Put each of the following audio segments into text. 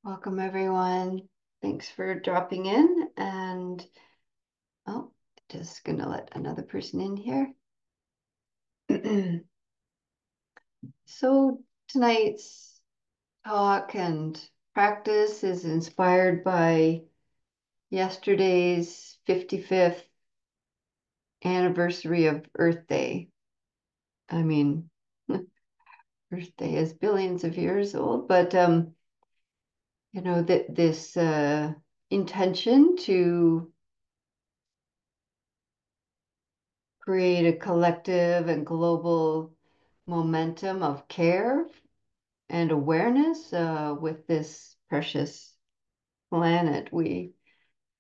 Welcome, everyone. Thanks for dropping in. And oh, just gonna let another person in here. So tonight's talk and practice is inspired by yesterday's 55th anniversary of Earth Day. I mean, Earth Day is billions of years old, but that this intention to create a collective and global momentum of care and awareness with this precious planet we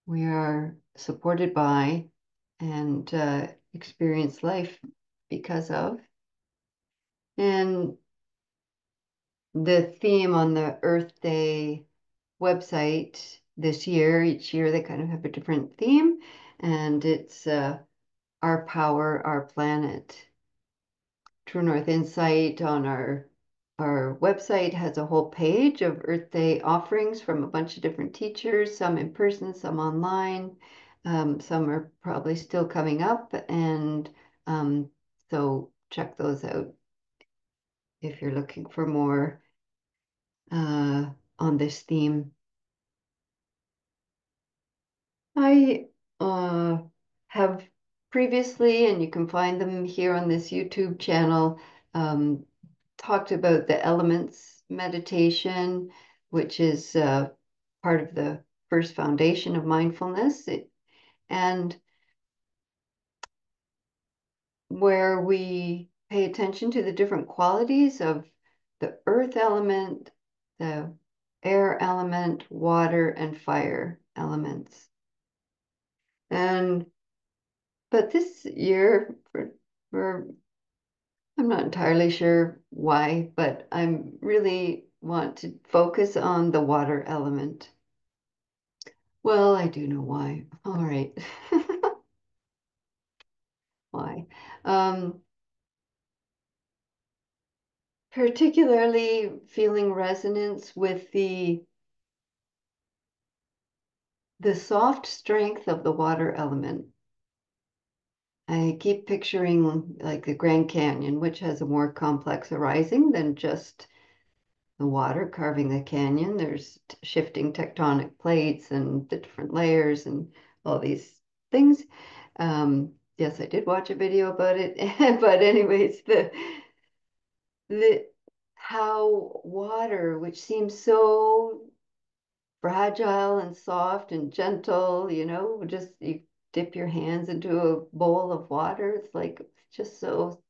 are supported by and experience life because of. And the theme on the Earth Day website this year, each year they kind of have a different theme, and it's our power, our planet. True North Insight on our website has a whole page of Earth Day offerings from a bunch of different teachers, some in person, some online. Some are probably still coming up, and um, so check those out if you're looking for more on this theme. I have previously, and you can find them here on this YouTube channel, um, talked about the elements meditation, which is part of the first foundation of mindfulness, and where we pay attention to the different qualities of the earth element, the air element, water, and fire elements. And but this year, for I'm not entirely sure why, but I'm really want to focus on the water element. Well, I do know why. All right. Why? Um, Particularly feeling resonance with the soft strength of the water element. I keep picturing like the Grand Canyon, which has a more complex arising than just the water carving the canyon. There's shifting tectonic plates and the different layers and all these things. Yes, I did watch a video about it, but anyways, the how water, which seems so fragile and soft and gentle, just you dip your hands into a bowl of water, it's like it's just so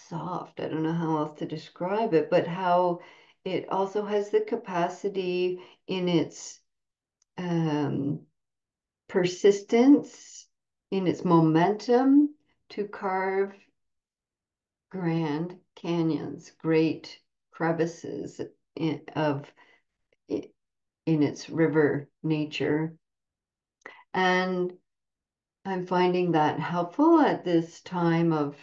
soft. I don't know how else to describe it, but how it also has the capacity in its um, persistence, in its momentum to carve grand canyons, great crevices in its river nature. And I'm finding that helpful at this time of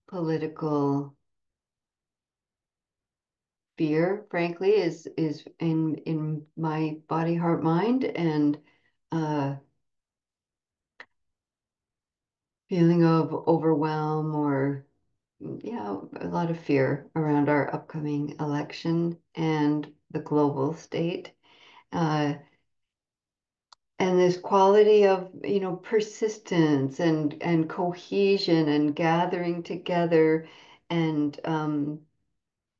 political fear, frankly, is in my body, heart, mind, and uh, feeling of overwhelm or yeah, a lot of fear around our upcoming election and the global state. Uh, and this quality of, persistence and cohesion and gathering together and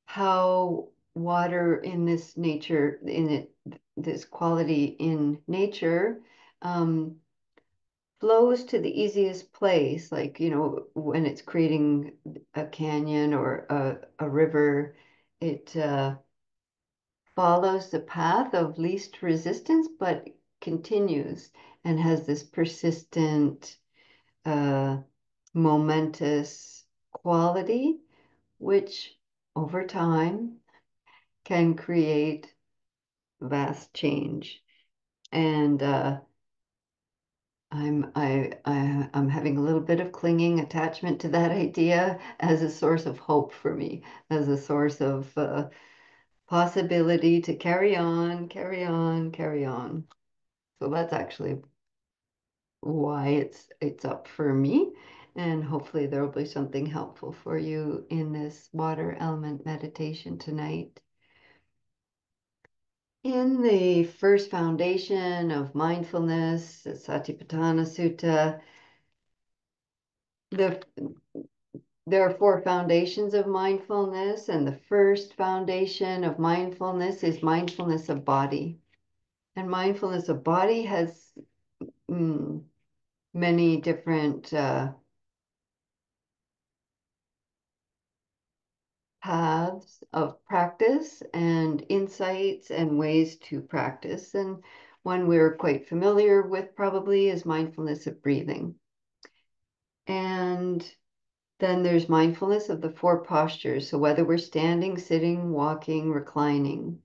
how water in this nature, this quality in nature, um, flows to the easiest place, like, when it's creating a canyon or a river, it follows the path of least resistance, but continues and has this persistent, uh, momentous quality, which over time can create vast change. And I'm having a little bit of clinging attachment to that idea as a source of hope for me, as a source of possibility to carry on, carry on, carry on. So that's actually why it's up for me. And hopefully there will be something helpful for you in this water element meditation tonight. In the first foundation of mindfulness, the Satipatthana Sutta, the, there are four foundations of mindfulness, and the first foundation of mindfulness is mindfulness of body. And mindfulness of body has many different paths of practice and insights and ways to practice. And one we're quite familiar with probably is mindfulness of breathing. And then there's mindfulness of the four postures. So whether we're standing, sitting, walking, reclining,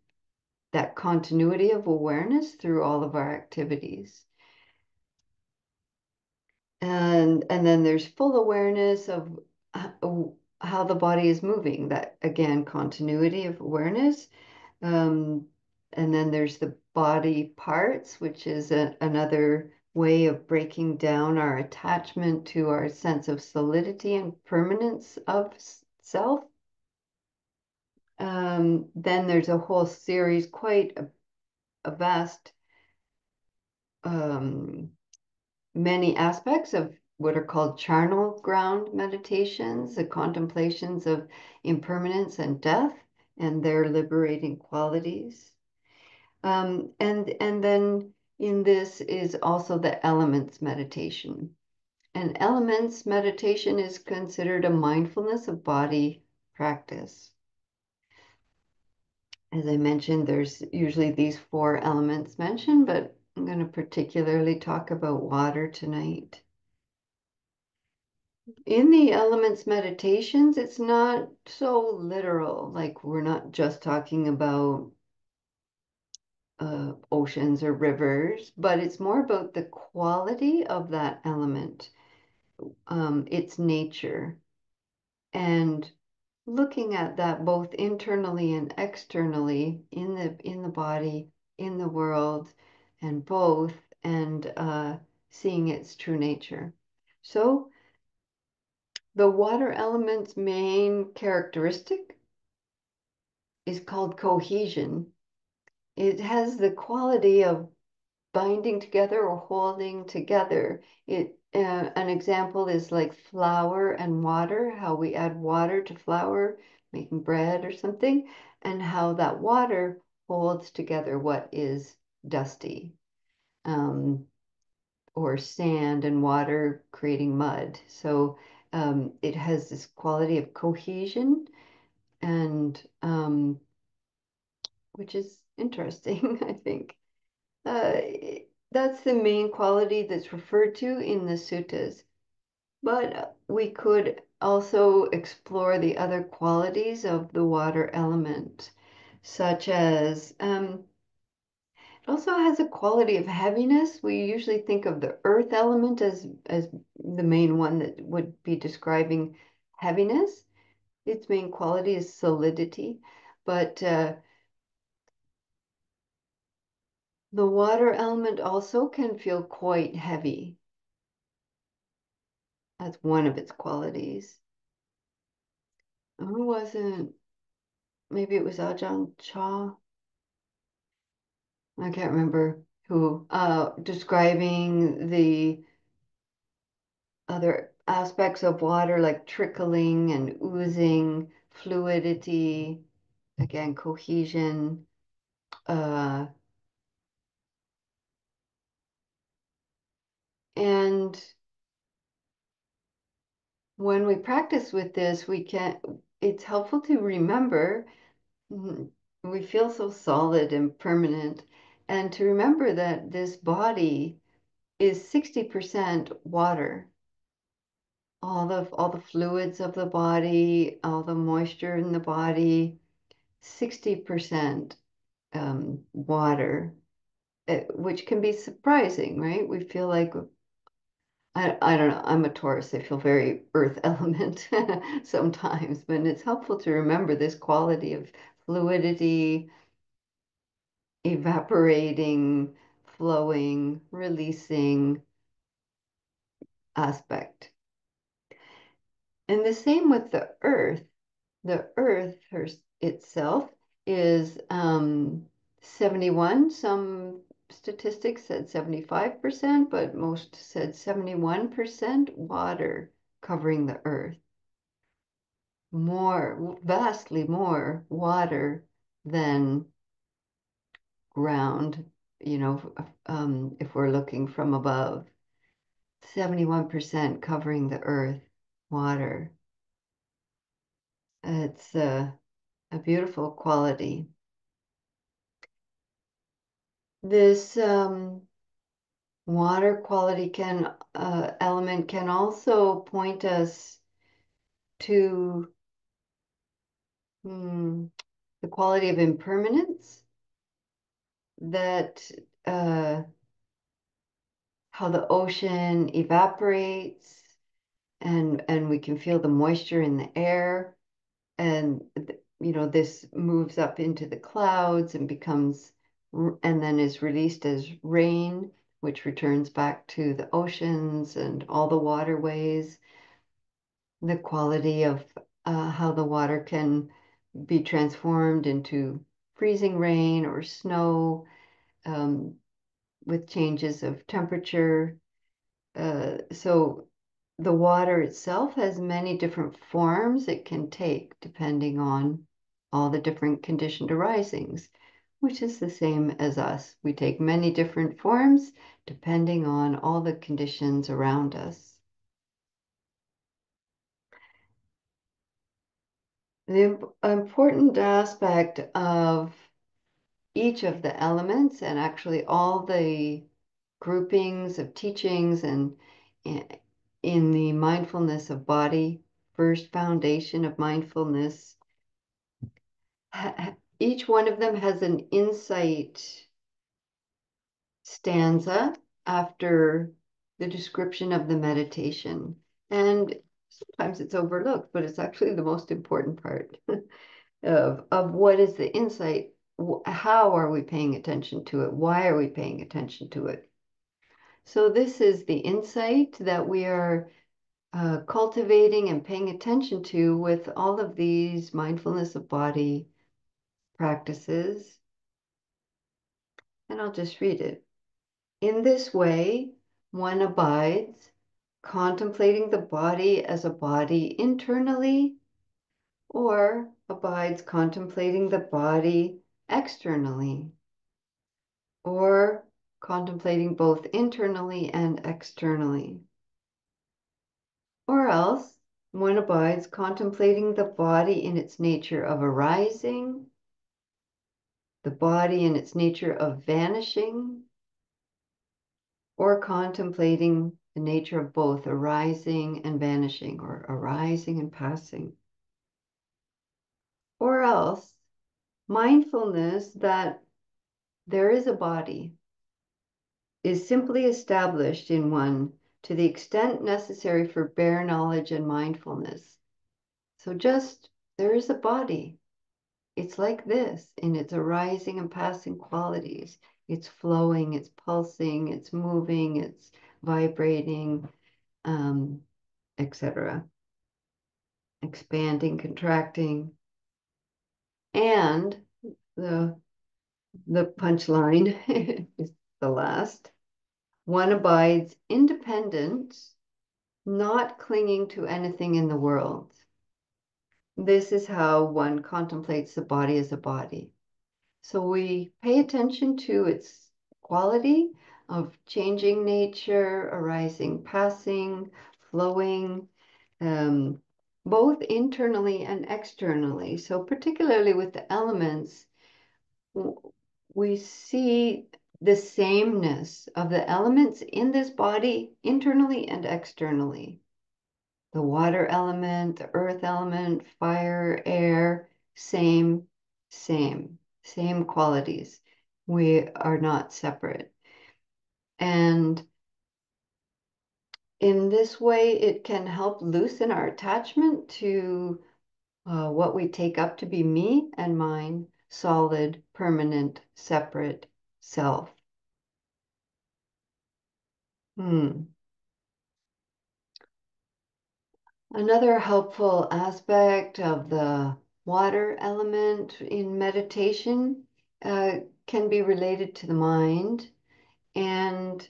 that continuity of awareness through all of our activities. And then there's full awareness of how the body is moving, that again, continuity of awareness. Um, and then there's the body parts, which is another way of breaking down our attachment to our sense of solidity and permanence of self. Then there's a whole series, quite a vast, um, many aspects of what are called charnel ground meditations, the contemplations of impermanence and death and their liberating qualities. And then in this is also the elements meditation. And elements meditation is considered a mindfulness of body practice. As I mentioned, there's usually these four elements mentioned, but I'm going to particularly talk about water tonight. In the elements meditations, it's not so literal, like we're not just talking about oceans or rivers, but it's more about the quality of that element, its nature, and looking at that both internally and externally in the body, in the world, and both, and seeing its true nature. So the water element's main characteristic is called cohesion. It has the quality of binding together or holding together. An example is like flour and water, how we add water to flour, making bread or something, and how that water holds together what is dusty, or sand and water creating mud. So it has this quality of cohesion, and which is interesting, I think. Uh, that's the main quality that's referred to in the suttas. But we could also explore the other qualities of the water element, such as it also has a quality of heaviness. We usually think of the earth element as the main one that would be describing heaviness. Its main quality is solidity, but the water element also can feel quite heavy. That's one of its qualities. Who wasn't? Maybe it was Ajahn Chah. I can't remember who. Describing the other aspects of water like trickling and oozing, fluidity, again, cohesion. Uh, and when we practice with this, it's helpful to remember. We feel so solid and permanent. And to remember that this body is 60% water. All the fluids of the body, all the moisture in the body, 60% water, which can be surprising, right? We feel like I don't know. I'm a Taurus. I feel very earth element sometimes, but it's helpful to remember this quality of fluidity, evaporating, flowing, releasing aspect. And the same with the earth. The earth itself is 71. Some statistics said 75%, but most said 71% water covering the earth. More, vastly more water than ground, if we're looking from above. 71% covering the earth, water. It's a beautiful quality. This water quality element can also point us to the quality of impermanence, that how the ocean evaporates, and we can feel the moisture in the air, and this moves up into the clouds and and then is released as rain, which returns back to the oceans and all the waterways. The quality of how the water can be transformed into freezing rain or snow, um, with changes of temperature. So the water itself has many different forms it can take depending on all the different conditioned arisings, which is the same as us. We take many different forms depending on all the conditions around us. The important aspect of each of the elements, and actually all the groupings of teachings and in the mindfulness of body, first foundation of mindfulness, each one of them has an insight stanza after the description of the meditation. And sometimes it's overlooked, but it's actually the most important part of what is the insight. How are we paying attention to it? Why are we paying attention to it? So this is the insight that we are cultivating and paying attention to with all of these mindfulness of body practices. And I'll just read it. In this way, one abides, contemplating the body as a body internally, or abides contemplating the body externally, or contemplating both internally and externally. Or else, one abides contemplating the body in its nature of arising, the body in its nature of vanishing, or contemplating the nature of both arising and vanishing, or arising and passing. Or else, mindfulness that there is a body is simply established in one to the extent necessary for bare knowledge and mindfulness. So just, there is a body. It's like this in its arising and passing qualities. It's flowing, it's pulsing, it's moving, it's vibrating, etc. Expanding, contracting. And the punchline is the last. One abides independent, not clinging to anything in the world. This is how one contemplates the body as a body. So we pay attention to its quality of changing nature, arising, passing, flowing, both internally and externally. So particularly with the elements, we see the sameness of the elements in this body internally and externally. The water element, the earth element, fire, air, same qualities. We are not separate. And in this way, it can help loosen our attachment to what we take up to be me and mine, solid, permanent, separate self. Hmm. Another helpful aspect of the water element in meditation can be related to the mind. And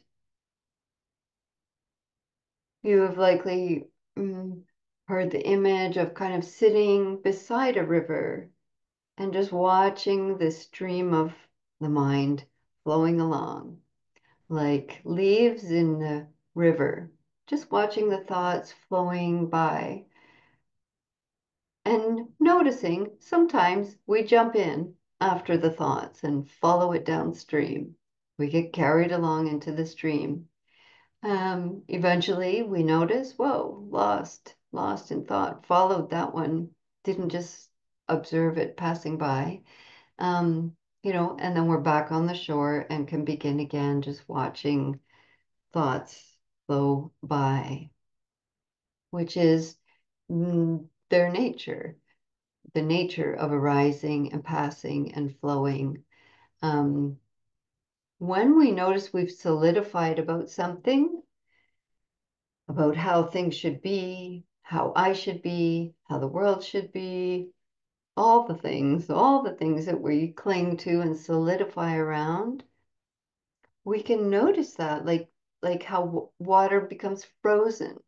you have likely mm, heard the image of kind of sitting beside a river and just watching the stream of the mind flowing along, like leaves in the river, just watching the thoughts flowing by and noticing sometimes we jump in after the thoughts and follow it downstream. We get carried along into the stream. Eventually we notice, whoa, lost in thought, followed that one, didn't just observe it passing by. And then we're back on the shore and can begin again just watching thoughts flow by, which is their nature, the nature of arising and passing and flowing. Um, when we notice we've solidified about something, about how things should be, how I should be, how the world should be, all the things that we cling to and solidify around, we can notice that, like how water becomes frozen.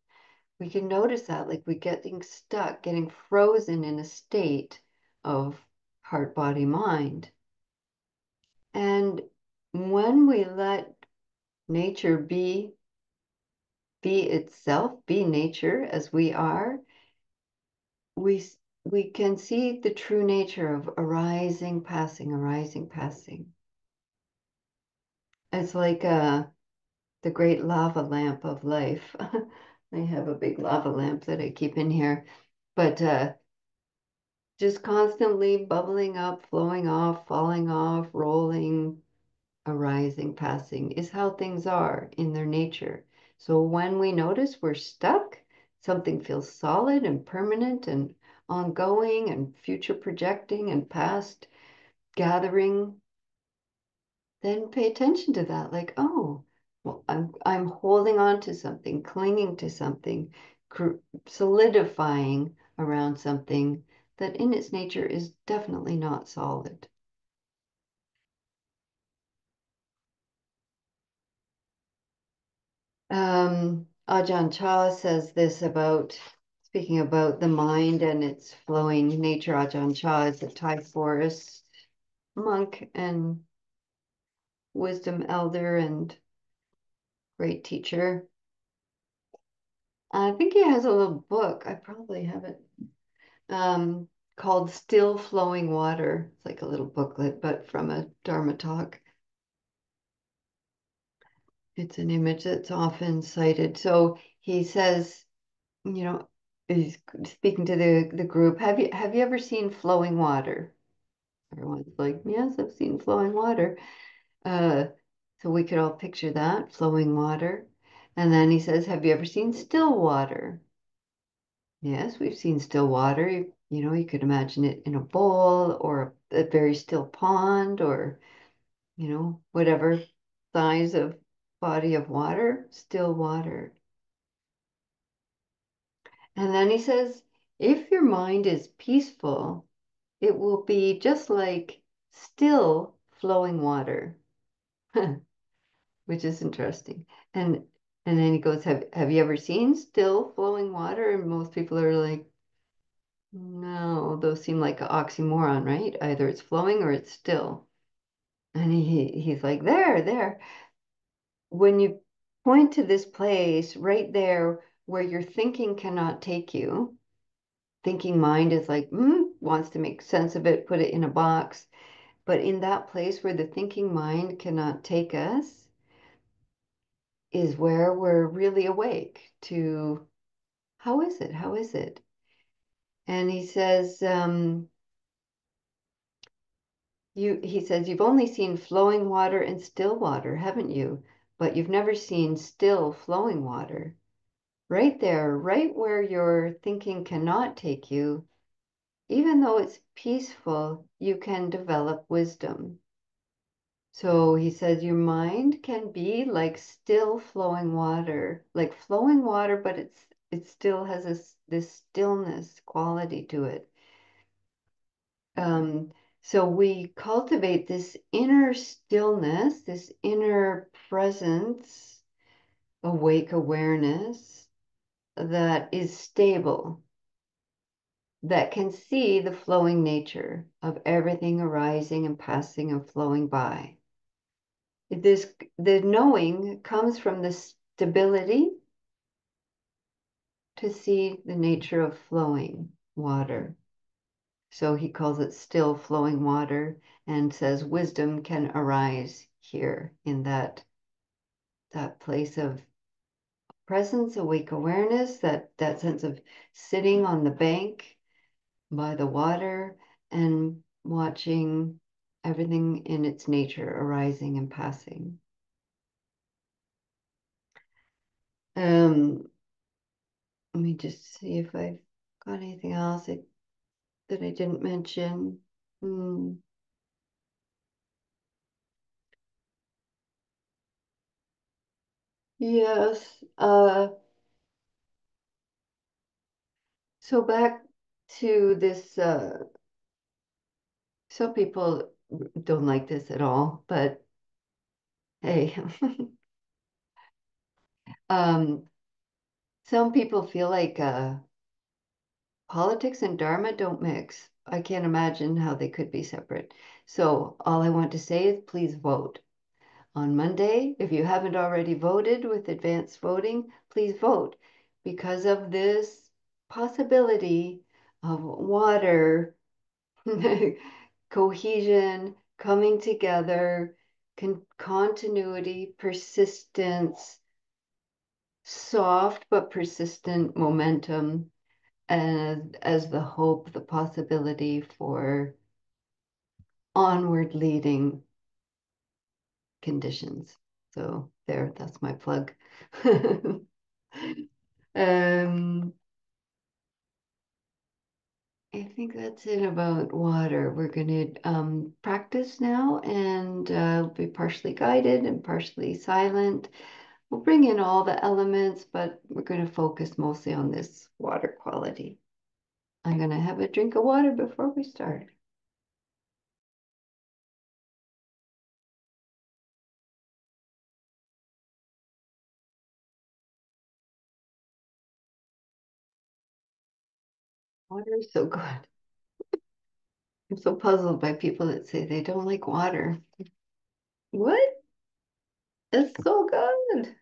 We can notice that, like we getting stuck, getting frozen in a state of heart, body, mind. And when we let nature be itself, be nature as we are, we can see the true nature of arising, passing, arising, passing. It's like the great lava lamp of life. I have a big lava lamp that I keep in here, but just constantly bubbling up, flowing off, falling off, rolling, arising, passing is how things are in their nature. So when we notice we're stuck, something feels solid and permanent and ongoing and future projecting and past gathering, then pay attention to that. Like, oh, well, I'm holding on to something, clinging to something, solidifying around something that in its nature is definitely not solid. Ajahn Chah says this about speaking about the mind and its flowing nature. Ajahn Chah is a Thai forest monk and wisdom elder and great teacher. I think he has a little book. I probably have it called Still Flowing Water. It's like a little booklet, but from a Dharma talk. It's an image that's often cited. So he says, you know, he's speaking to the group. Have you ever seen flowing water? Everyone's like, yes, I've seen flowing water. Uh, so we could all picture that flowing water. And then he says, have you ever seen still water? Yes, we've seen still water. You could imagine it in a bowl or a very still pond or, whatever size of body of water, still water. And then he says, if your mind is peaceful, it will be just like still flowing water, which is interesting. And then he goes, have you ever seen still flowing water? And most people are like, no, those seem like an oxymoron, right? Either it's flowing or it's still. And he's like, there. When you point to this place right there where your thinking cannot take you, thinking mind is like, wants to make sense of it, put it in a box. But in that place where the thinking mind cannot take us is where we're really awake to how is it? How is it? And he says, he says, you've only seen flowing water and still water, haven't you? But you've never seen still flowing water. Right there, right where your thinking cannot take you, even though it's peaceful, you can develop wisdom. So he says your mind can be like still flowing water, like flowing water, but it still has this stillness quality to it. Um, so we cultivate this inner stillness, this inner presence, awake awareness that is stable, that can see the flowing nature of everything arising and passing and flowing by. This, the knowing comes from the stability to see the nature of flowing water. So he calls it still flowing water and says wisdom can arise here in that place of presence, awake awareness, that sense of sitting on the bank by the water and watching everything in its nature arising and passing. Um, Let me just see if I've got anything else that I didn't mention. Hmm. Yes. So back to this, some people don't like this at all, but hey, um, some people feel like politics and Dharma don't mix. I can't imagine how they could be separate. So all I want to say is please vote. On Monday, if you haven't already voted with advanced voting, please vote because of this possibility of water, cohesion, coming together, continuity, persistence, soft but persistent momentum, and as the hope, the possibility for onward leading conditions. So there, that's my plug. Um, I think that's it about water. We're going to practice now and be partially guided and partially silent. We'll bring in all the elements, but we're going to focus mostly on this water quality. I'm going to have a drink of water before we start. Water is so good. I'm so puzzled by people that say they don't like water. What? It's so good.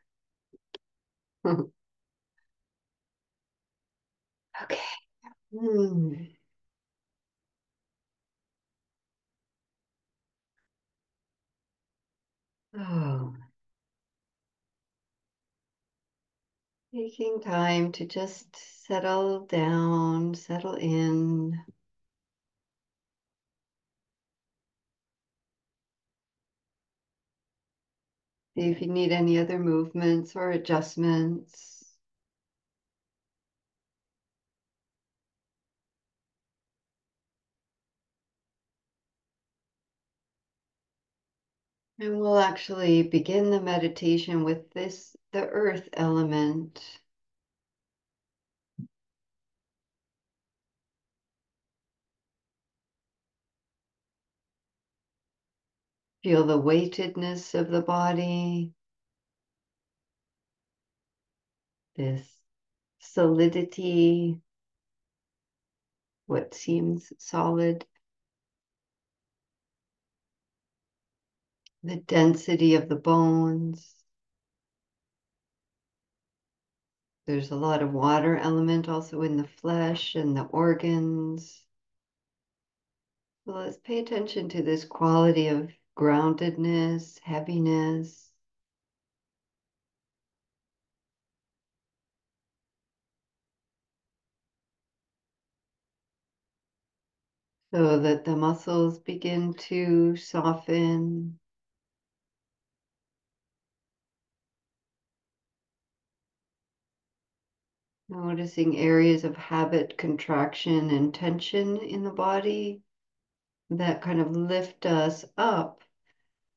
Okay. Hmm. Oh, taking time to just settle down, settle in. See if you need any other movements or adjustments. And we'll actually begin the meditation with this, the earth element. Feel the weightedness of the body, this solidity, what seems solid, the density of the bones. There's a lot of water element also in the flesh and the organs. So let's pay attention to this quality of groundedness, heaviness, so that the muscles begin to soften. Noticing areas of habit, contraction, and tension in the body that kind of lift us up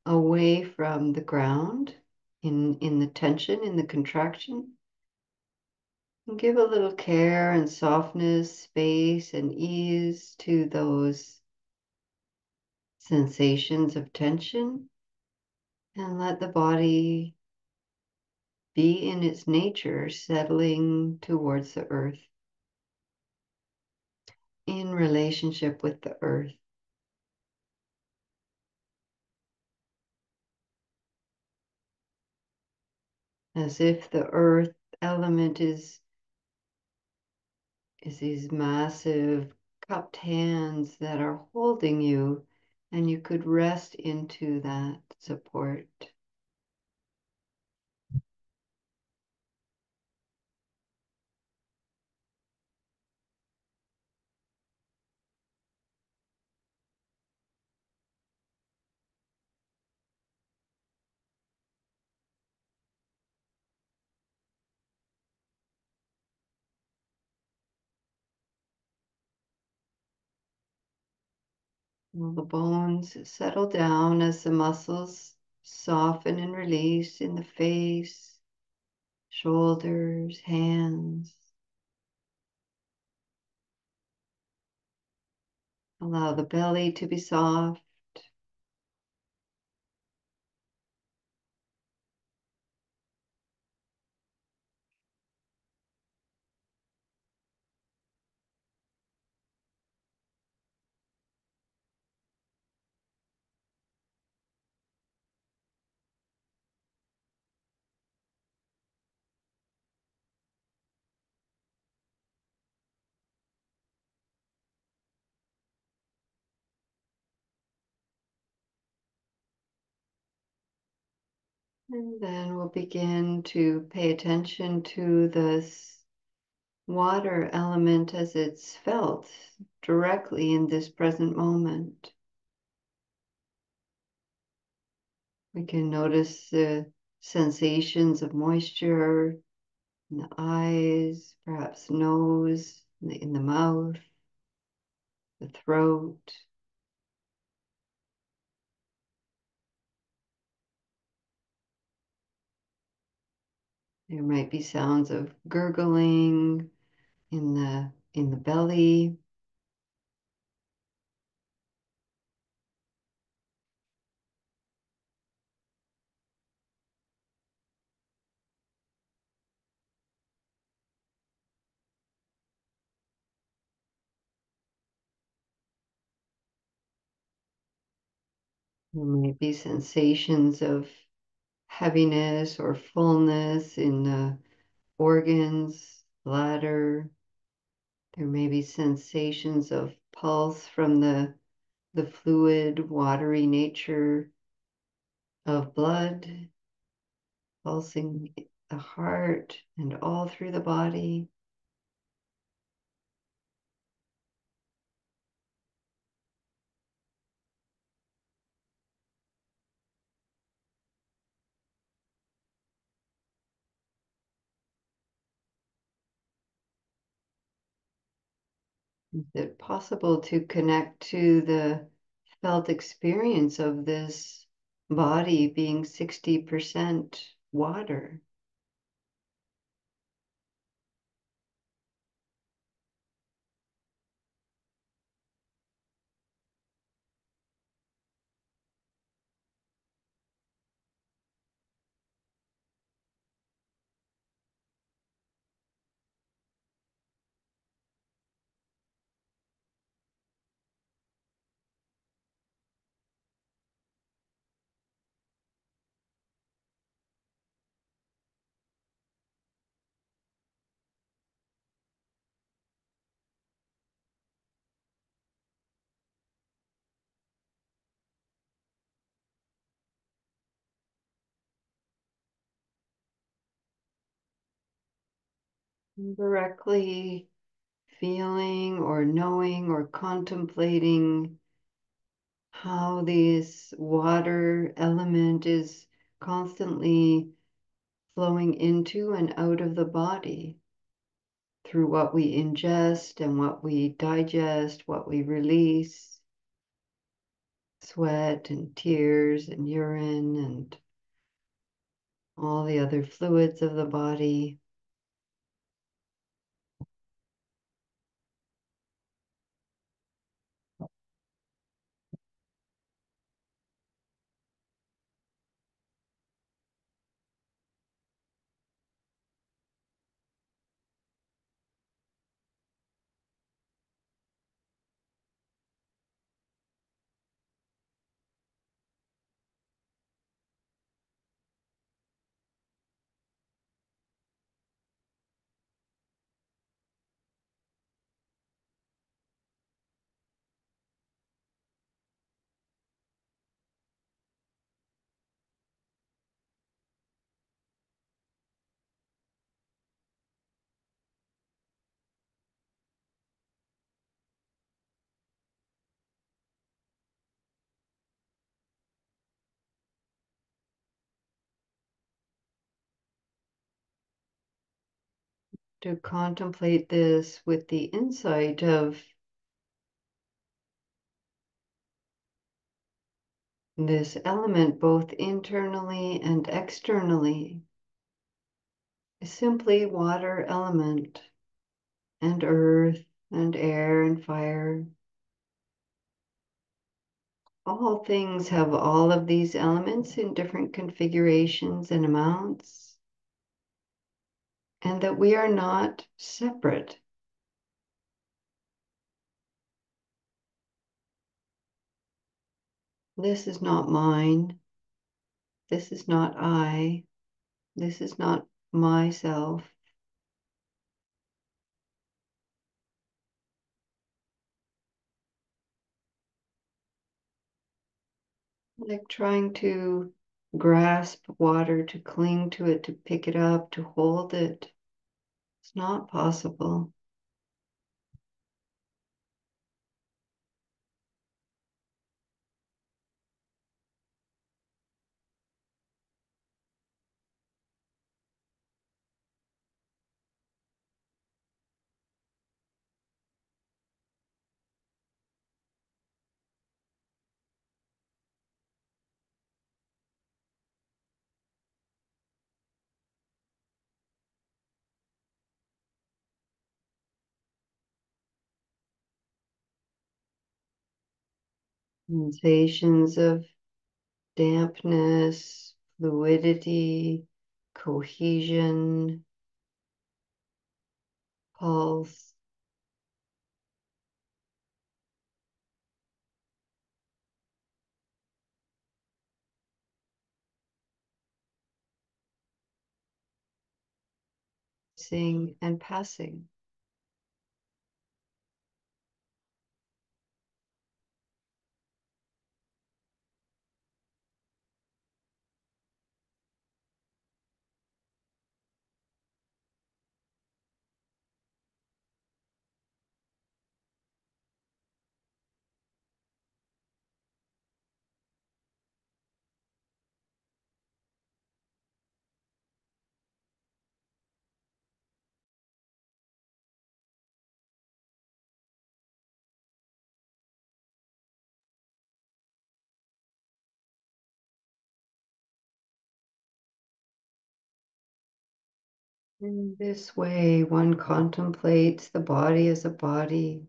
away from the ground in the tension, in the contraction. And give a little care and softness, space, and ease to those sensations of tension. And let the body be in its nature, settling towards the earth, in relationship with the earth. As if the earth element is these massive cupped hands that are holding you, and you could rest into that support. All the bones settle down as the muscles soften and release in the face, shoulders, hands. Allow the belly to be soft. And then we'll begin to pay attention to this water element as it's felt directly in this present moment. We can notice the sensations of moisture in the eyes, perhaps nose, in the mouth, the throat. There might be sounds of gurgling in the belly. There might be sensations of heaviness or fullness in the organs, bladder. There may be sensations of pulse from the fluid, watery nature of blood, pulsing the heart and all through the body. Is it possible to connect to the felt experience of this body being 60% water? Directly feeling or knowing or contemplating how this water element is constantly flowing into and out of the body. through what we ingest and what we digest, what we release, sweat and tears and urine and all the other fluids of the body. To contemplate this with the insight of this element, both internally and externally, is simply water element and earth and air and fire. All things have all of these elements in different configurations and amounts, and that we are not separate. This is not mine. This is not I. This is not myself. Like trying to grasp water, to cling to it, to pick it up, to hold it. It's not possible. Sensations of dampness, fluidity, cohesion, pulse. Sing and passing. In this way, one contemplates the body as a body,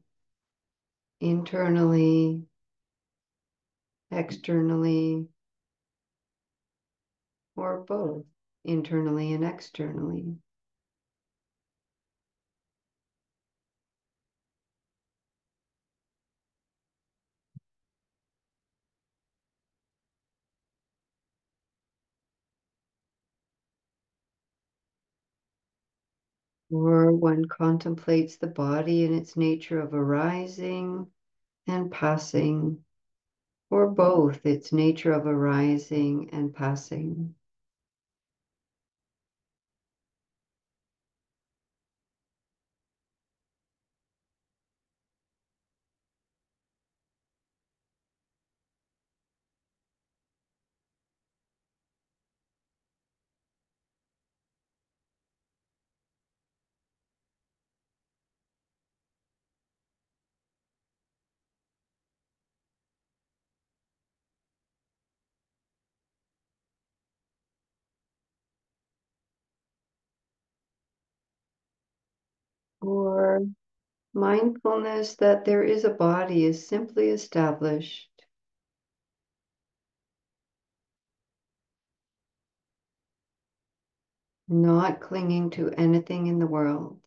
internally, externally, or both, internally and externally. Or one contemplates the body in its nature of arising and passing, or both its nature of arising and passing. or mindfulness that there is a body is simply established. Not clinging to anything in the world.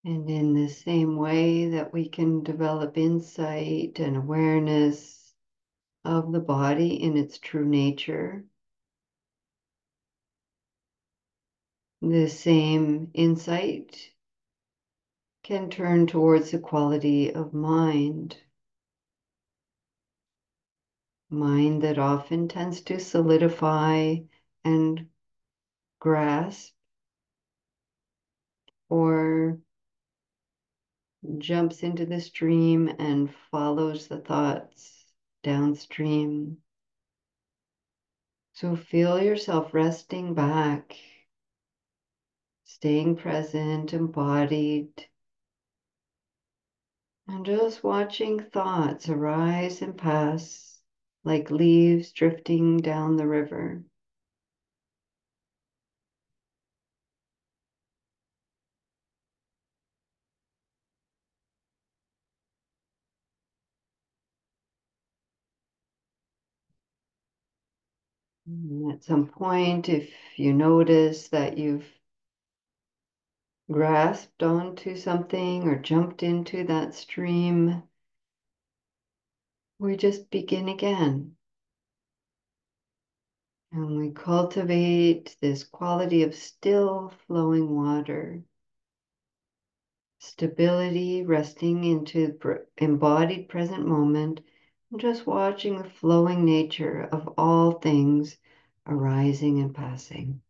And in the same way that we can develop insight and awareness of the body in its true nature, the same insight can turn towards the quality of mind. Mind that often tends to solidify and grasp or jumps into the stream and follows the thoughts downstream. So feel yourself resting back, staying present, embodied, and just watching thoughts arise and pass like leaves drifting down the river. And at some point, if you notice that you've grasped onto something or jumped into that stream, we just begin again. And we cultivate this quality of still flowing water, stability, resting into embodied present moment, and just watching the flowing nature of all things arising and passing.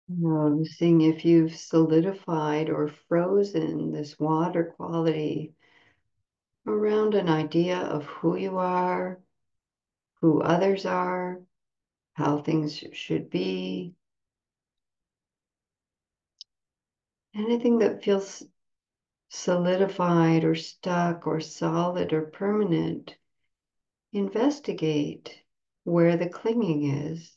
Noticing if you've solidified or frozen this water quality around an idea of who you are, who others are, how things should be. Anything that feels solidified or stuck or solid or permanent, investigate where the clinging is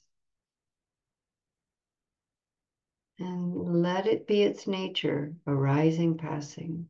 and let it be its nature, arising, passing.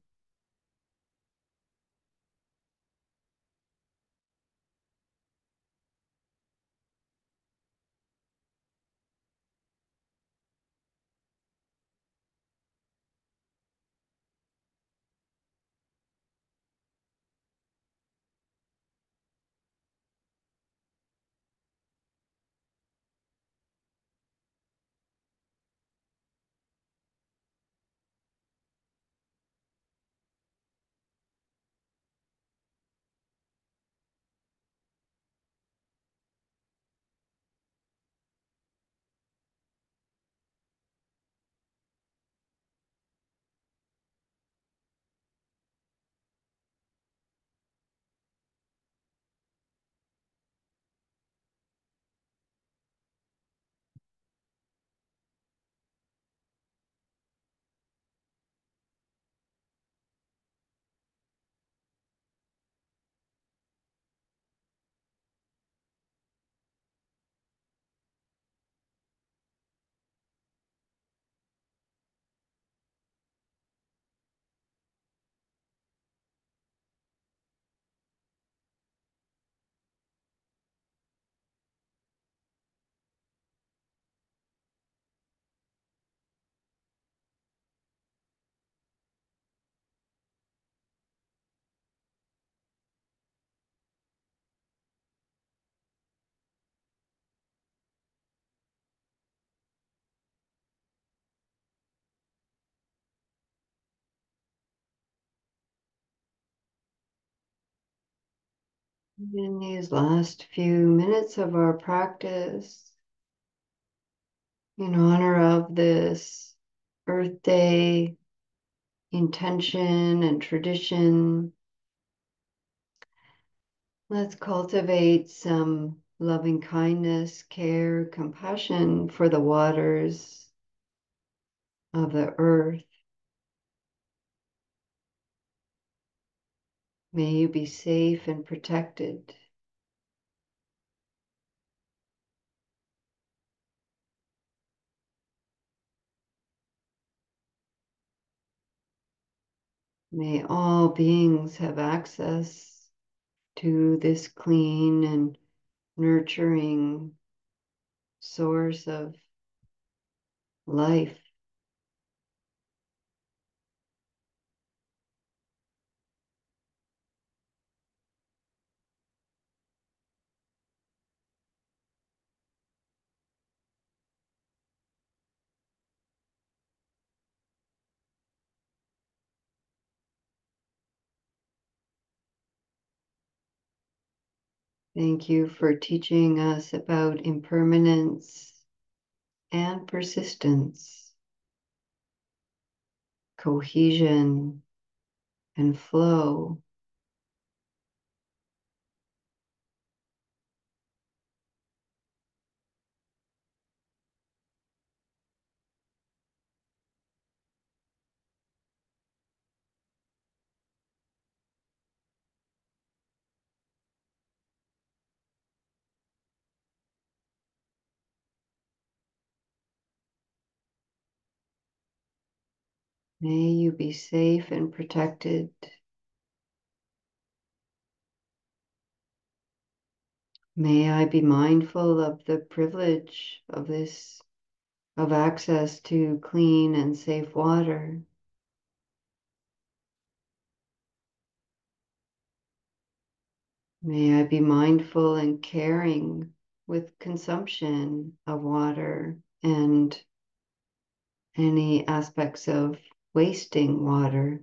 In these last few minutes of our practice, in honor of this Earth Day intention and tradition, let's cultivate some loving kindness, care, compassion for the waters of the earth. May you be safe and protected. May all beings have access to this clean and nurturing source of life. Thank you for teaching us about impermanence and persistence, cohesion and flow. May you be safe and protected. May I be mindful of the privilege of this, of access to clean and safe water. May I be mindful and caring with consumption of water and any aspects of wasting water.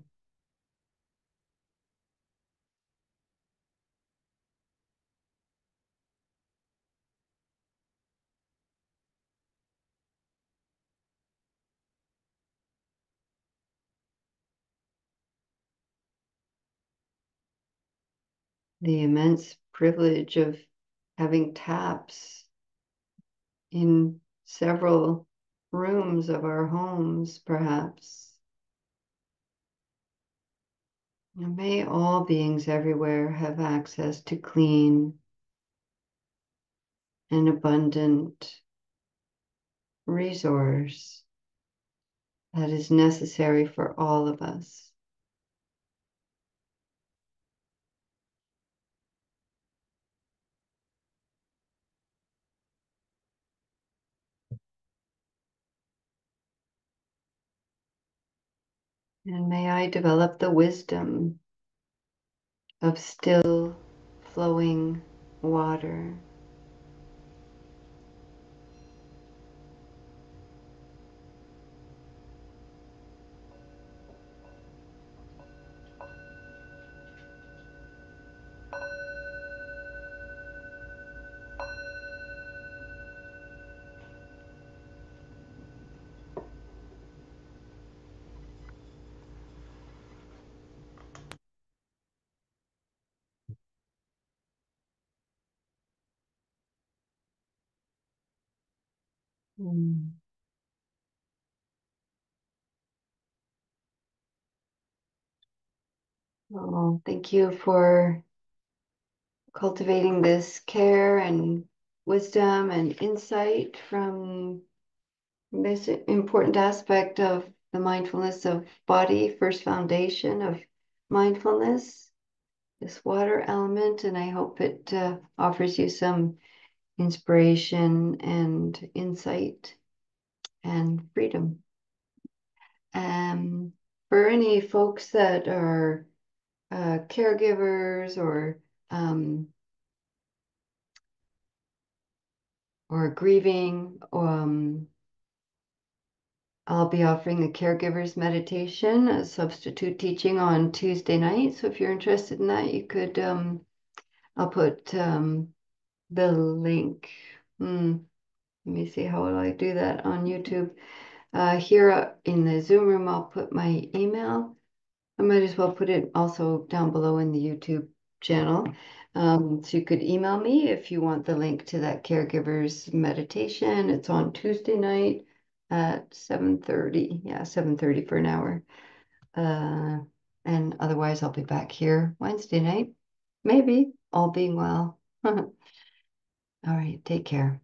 the immense privilege of having taps in several rooms of our homes, perhaps. And may all beings everywhere have access to clean and abundant resource that is necessary for all of us. And may I develop the wisdom of still flowing water. Mm. Oh, thank you for cultivating this care and wisdom and insight from this important aspect of the mindfulness of body, first foundation of mindfulness, this water element. And I hope it offers you some inspiration and insight and freedom. For any folks that are caregivers um, or grieving, I'll be offering a caregiver's meditation, a substitute teaching on Tuesday night. So if you're interested in that, you could, I'll put the link. Let me see, how will I do that on YouTube? Here in the Zoom room, I'll put my email. I might as well put it also down below in the YouTube channel. So you could email me if you want the link to that caregiver's meditation. It's on Tuesday night at 7:30. Yeah, 7:30 for an hour. Uh, and otherwise, I'll be back here Wednesday night. Maybe, all being well. All right, take care.